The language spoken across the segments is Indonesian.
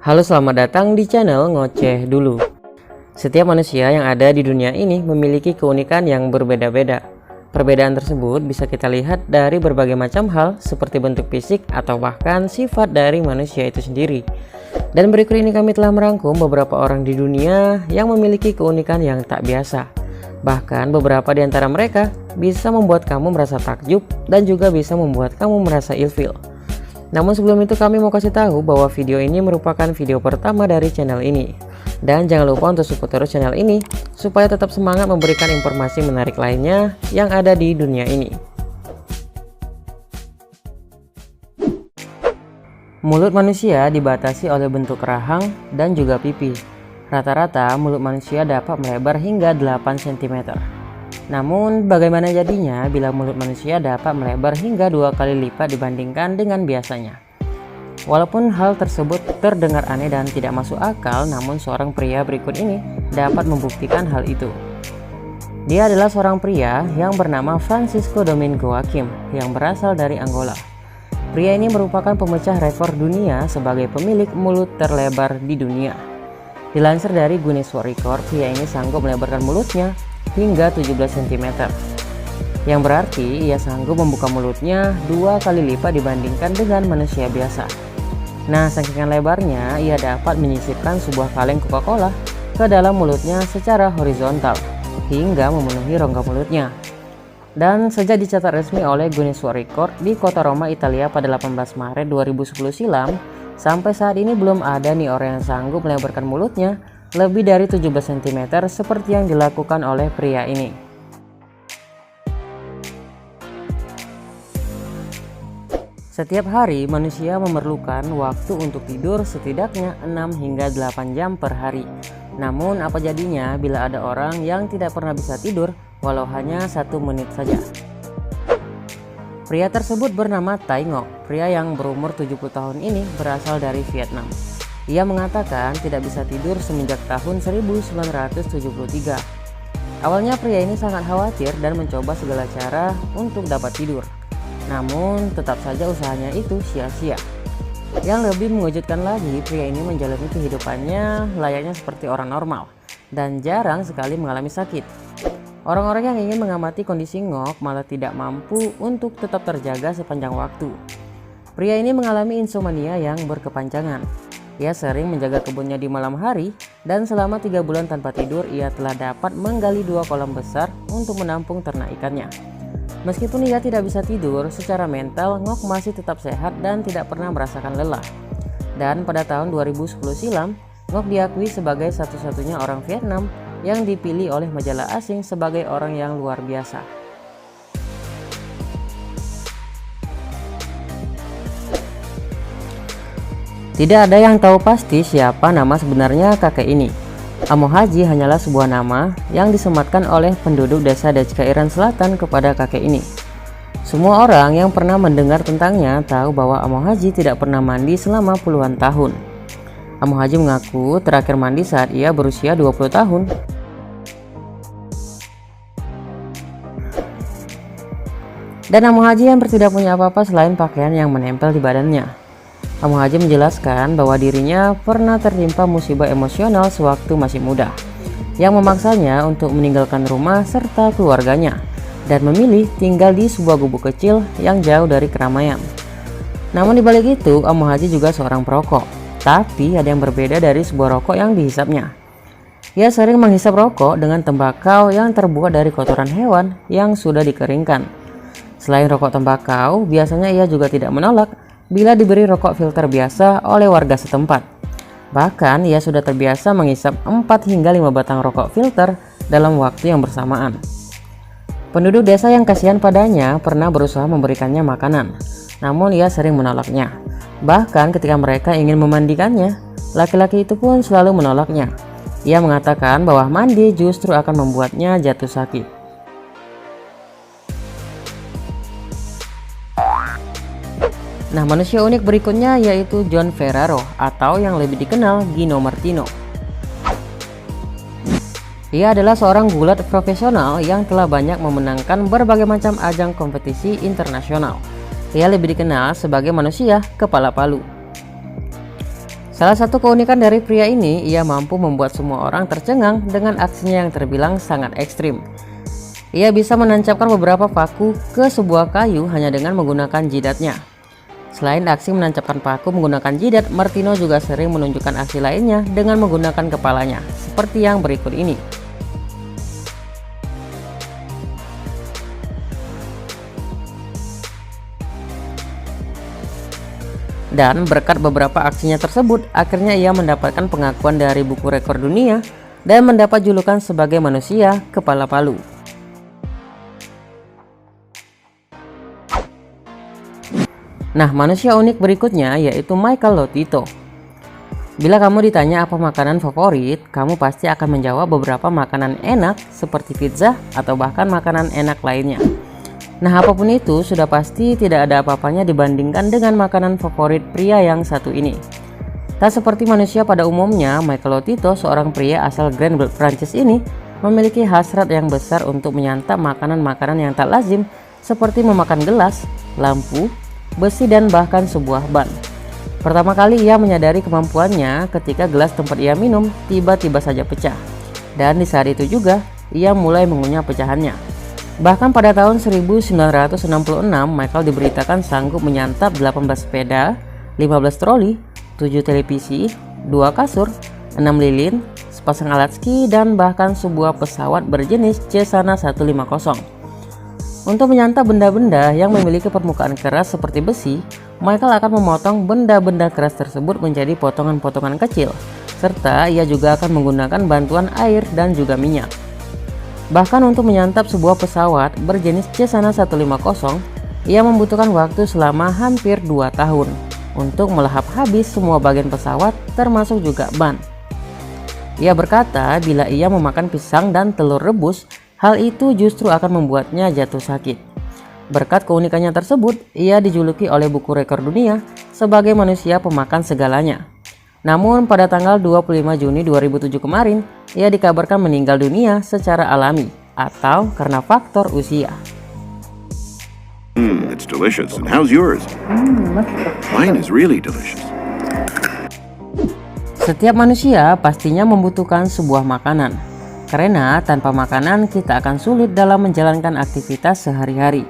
Halo, selamat datang di channel Ngoceh Dulu. Setiap manusia yang ada di dunia ini memiliki keunikan yang berbeda-beda. Perbedaan tersebut bisa kita lihat dari berbagai macam hal seperti bentuk fisik atau bahkan sifat dari manusia itu sendiri. Dan berikut ini kami telah merangkum beberapa orang di dunia yang memiliki keunikan yang tak biasa. Bahkan beberapa di antara mereka bisa membuat kamu merasa takjub dan juga bisa membuat kamu merasa ilfil. Namun sebelum itu kami mau kasih tahu bahwa video ini merupakan video pertama dari channel ini. Dan jangan lupa untuk support terus channel ini supaya tetap semangat memberikan informasi menarik lainnya yang ada di dunia ini. Mulut manusia dibatasi oleh bentuk rahang dan juga pipi. Rata-rata mulut manusia dapat melebar hingga 8 cm. Namun bagaimana jadinya bila mulut manusia dapat melebar hingga 2 kali lipat dibandingkan dengan biasanya? Walaupun hal tersebut terdengar aneh dan tidak masuk akal, namun seorang pria berikut ini dapat membuktikan hal itu. Dia adalah seorang pria yang bernama Francisco Domingo Hakim yang berasal dari Angola. Pria ini merupakan pemecah rekor dunia sebagai pemilik mulut terlebar di dunia. Dilansir dari Guinness World Record, pria ini sanggup melebarkan mulutnya hingga 17 cm, yang berarti ia sanggup membuka mulutnya 2 kali lipat dibandingkan dengan manusia biasa. Nah, saking lebarnya ia dapat menyisipkan sebuah kaleng Coca-Cola ke dalam mulutnya secara horizontal hingga memenuhi rongga mulutnya. Dan sejak dicatat resmi oleh Guinness World Record di kota Roma, Italia pada 18 Maret 2010 silam, sampai saat ini belum ada nih orang yang sanggup melebarkan mulutnya lebih dari 17 cm seperti yang dilakukan oleh pria ini. Setiap hari manusia memerlukan waktu untuk tidur setidaknya 6 hingga 8 jam per hari. Namun apa jadinya bila ada orang yang tidak pernah bisa tidur walau hanya 1 menit saja? Pria tersebut bernama Tai Ngoc. Pria yang berumur 70 tahun ini berasal dari Vietnam. Ia mengatakan tidak bisa tidur semenjak tahun 1973. Awalnya pria ini sangat khawatir dan mencoba segala cara untuk dapat tidur. Namun tetap saja usahanya itu sia-sia. Yang lebih mengejutkan lagi, pria ini menjalani kehidupannya layaknya seperti orang normal dan jarang sekali mengalami sakit. Orang-orang yang ingin mengamati kondisi Ngoc malah tidak mampu untuk tetap terjaga sepanjang waktu. Pria ini mengalami insomnia yang berkepanjangan. Ia sering menjaga kebunnya di malam hari dan selama 3 bulan tanpa tidur ia telah dapat menggali 2 kolam besar untuk menampung ternak ikannya. Meskipun ia tidak bisa tidur, secara mental Ngoc masih tetap sehat dan tidak pernah merasakan lelah. Dan pada tahun 2010 silam, Ngoc diakui sebagai satu-satunya orang Vietnam yang dipilih oleh majalah asing sebagai orang yang luar biasa. Tidak ada yang tahu pasti siapa nama sebenarnya kakek ini. Amo Haji hanyalah sebuah nama yang disematkan oleh penduduk desa Dajkairan Selatan kepada kakek ini. Semua orang yang pernah mendengar tentangnya tahu bahwa Amo Haji tidak pernah mandi selama puluhan tahun. Amo Haji mengaku terakhir mandi saat ia berusia 20 tahun. Dan Amo Haji hampir tidak punya apa-apa selain pakaian yang menempel di badannya. Amo Haji menjelaskan bahwa dirinya pernah tertimpa musibah emosional sewaktu masih muda, yang memaksanya untuk meninggalkan rumah serta keluarganya dan memilih tinggal di sebuah gubuk kecil yang jauh dari keramaian. Namun dibalik itu, Amo Haji juga seorang perokok, tapi ada yang berbeda dari sebuah rokok yang dihisapnya. Ia sering menghisap rokok dengan tembakau yang terbuat dari kotoran hewan yang sudah dikeringkan. Selain rokok tembakau, biasanya ia juga tidak menolak bila diberi rokok filter biasa oleh warga setempat. Bahkan ia sudah terbiasa menghisap 4 hingga 5 batang rokok filter dalam waktu yang bersamaan. Penduduk desa yang kasihan padanya pernah berusaha memberikannya makanan, namun ia sering menolaknya. Bahkan ketika mereka ingin memandikannya, laki-laki itu pun selalu menolaknya. Ia mengatakan bahwa mandi justru akan membuatnya jatuh sakit. Nah, manusia unik berikutnya yaitu John Ferraro atau yang lebih dikenal Gino Martino. Ia adalah seorang gulat profesional yang telah banyak memenangkan berbagai macam ajang kompetisi internasional. Ia lebih dikenal sebagai manusia kepala palu. Salah satu keunikan dari pria ini, ia mampu membuat semua orang tercengang dengan aksinya yang terbilang sangat ekstrim. Ia bisa menancapkan beberapa paku ke sebuah kayu hanya dengan menggunakan jidatnya. Selain aksi menancapkan paku menggunakan jidat, Martino juga sering menunjukkan aksi lainnya dengan menggunakan kepalanya, seperti yang berikut ini. Dan berkat beberapa aksinya tersebut, akhirnya ia mendapatkan pengakuan dari buku rekor dunia dan mendapat julukan sebagai manusia kepala palu. Nah, manusia unik berikutnya yaitu Michael Lotito. Bila kamu ditanya apa makanan favorit, kamu pasti akan menjawab beberapa makanan enak seperti pizza atau bahkan makanan enak lainnya. Nah, apapun itu sudah pasti tidak ada apa-apanya dibandingkan dengan makanan favorit pria yang satu ini. Tak seperti manusia pada umumnya, Michael Lotito, seorang pria asal Grand Prancis ini, memiliki hasrat yang besar untuk menyantap makanan-makanan yang tak lazim seperti memakan gelas, lampu, besi dan bahkan sebuah ban. Pertama kali ia menyadari kemampuannya ketika gelas tempat ia minum tiba-tiba saja pecah. Dan di saat itu juga ia mulai mengunyah pecahannya. Bahkan pada tahun 1966, Michael diberitakan sanggup menyantap 18 sepeda, 15 troli, 7 televisi, 2 kasur, 6 lilin, sepasang alat ski, dan bahkan sebuah pesawat berjenis Cessna 150. Untuk menyantap benda-benda yang memiliki permukaan keras seperti besi, Michael akan memotong benda-benda keras tersebut menjadi potongan-potongan kecil, serta ia juga akan menggunakan bantuan air dan juga minyak. Bahkan untuk menyantap sebuah pesawat berjenis Cessna 150, ia membutuhkan waktu selama hampir 2 tahun untuk melahap habis semua bagian pesawat termasuk juga ban. Ia berkata bila ia memakan pisang dan telur rebus, hal itu justru akan membuatnya jatuh sakit. Berkat keunikannya tersebut, ia dijuluki oleh buku rekor dunia sebagai manusia pemakan segalanya. Namun pada tanggal 25 Juni 2007 kemarin, ia dikabarkan meninggal dunia secara alami atau karena faktor usia. It's delicious. And how's yours? Mine is really delicious. Setiap manusia pastinya membutuhkan sebuah makanan. Karena tanpa makanan kita akan sulit dalam menjalankan aktivitas sehari-hari.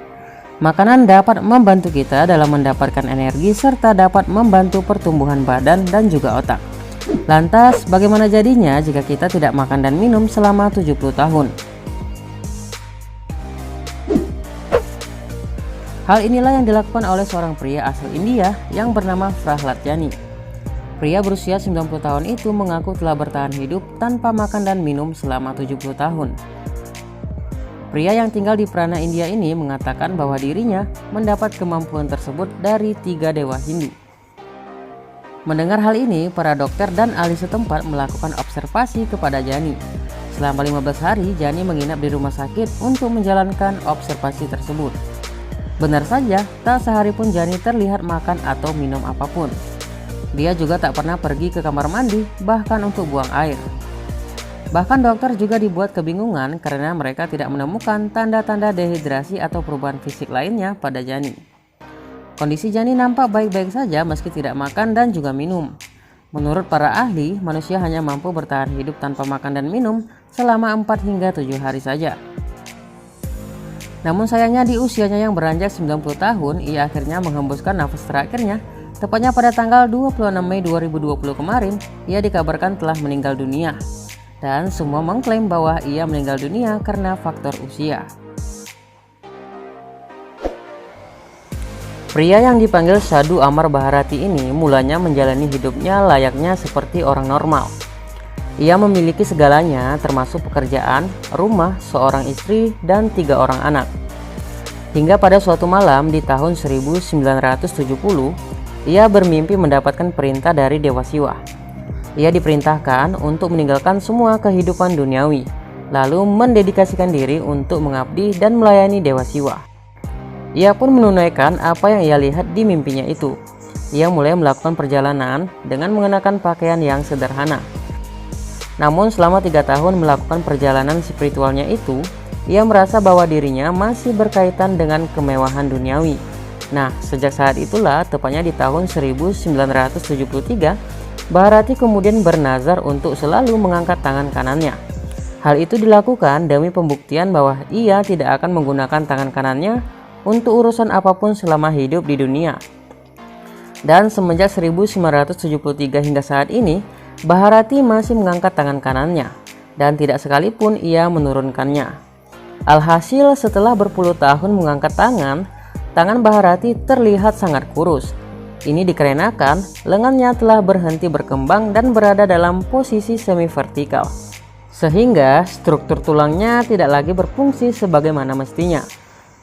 Makanan dapat membantu kita dalam mendapatkan energi serta dapat membantu pertumbuhan badan dan juga otak. Lantas, bagaimana jadinya jika kita tidak makan dan minum selama 70 tahun? Hal inilah yang dilakukan oleh seorang pria asal India yang bernama Prahlad Jani. Pria berusia 90 tahun itu mengaku telah bertahan hidup tanpa makan dan minum selama 70 tahun. Pria yang tinggal di Prana, India ini mengatakan bahwa dirinya mendapat kemampuan tersebut dari 3 dewa Hindu. Mendengar hal ini, para dokter dan ahli setempat melakukan observasi kepada Jani. Selama 15 hari, Jani menginap di rumah sakit untuk menjalankan observasi tersebut. Benar saja, tak sehari pun Jani terlihat makan atau minum apapun. Dia juga tak pernah pergi ke kamar mandi, bahkan untuk buang air. Bahkan dokter juga dibuat kebingungan karena mereka tidak menemukan tanda-tanda dehidrasi atau perubahan fisik lainnya pada Jani. Kondisi Jani nampak baik-baik saja meski tidak makan dan juga minum. Menurut para ahli, manusia hanya mampu bertahan hidup tanpa makan dan minum selama 4 hingga 7 hari saja. Namun sayangnya di usianya yang beranjak 90 tahun, ia akhirnya menghembuskan nafas terakhirnya. Tepatnya pada tanggal 26 Mei 2020 kemarin, ia dikabarkan telah meninggal dunia. Dan semua mengklaim bahwa ia meninggal dunia karena faktor usia. Pria yang dipanggil Sadhu Amar Bharati ini mulanya menjalani hidupnya layaknya seperti orang normal. Ia memiliki segalanya termasuk pekerjaan, rumah, seorang istri, dan 3 orang anak. Hingga pada suatu malam di tahun 1970, ia bermimpi mendapatkan perintah dari Dewa Siwa. Ia diperintahkan untuk meninggalkan semua kehidupan duniawi, lalu mendedikasikan diri untuk mengabdi dan melayani Dewa Siwa. Ia pun menunaikan apa yang ia lihat di mimpinya itu. Ia mulai melakukan perjalanan dengan mengenakan pakaian yang sederhana. Namun selama 3 tahun melakukan perjalanan spiritualnya itu, ia merasa bahwa dirinya masih berkaitan dengan kemewahan duniawi. Nah, sejak saat itulah, tepatnya di tahun 1973, Bharati kemudian bernazar untuk selalu mengangkat tangan kanannya. Hal itu dilakukan demi pembuktian bahwa ia tidak akan menggunakan tangan kanannya untuk urusan apapun selama hidup di dunia. Dan semenjak 1973 hingga saat ini, Bharati masih mengangkat tangan kanannya dan tidak sekalipun ia menurunkannya. Alhasil setelah berpuluh tahun mengangkat tangan Bharati terlihat sangat kurus. Ini dikarenakan lengannya telah berhenti berkembang dan berada dalam posisi semi vertikal, sehingga struktur tulangnya tidak lagi berfungsi sebagaimana mestinya.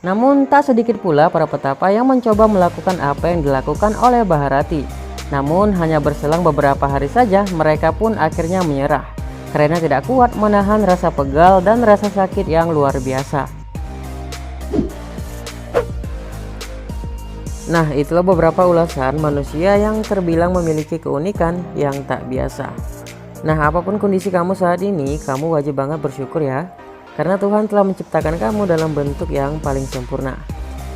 Namun tak sedikit pula para petapa yang mencoba melakukan apa yang dilakukan oleh Bharati. Namun hanya berselang beberapa hari saja mereka pun akhirnya menyerah karena tidak kuat menahan rasa pegal dan rasa sakit yang luar biasa. Nah, itulah beberapa ulasan manusia yang terbilang memiliki keunikan yang tak biasa. Nah, apapun kondisi kamu saat ini, kamu wajib banget bersyukur ya, karena Tuhan telah menciptakan kamu dalam bentuk yang paling sempurna.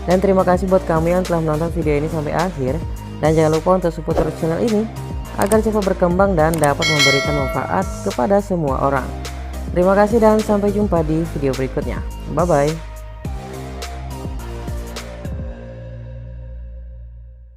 Dan terima kasih buat kamu yang telah menonton video ini sampai akhir. Dan jangan lupa untuk support terus channel ini agar cepat berkembang dan dapat memberikan manfaat kepada semua orang. Terima kasih dan sampai jumpa di video berikutnya. Bye bye.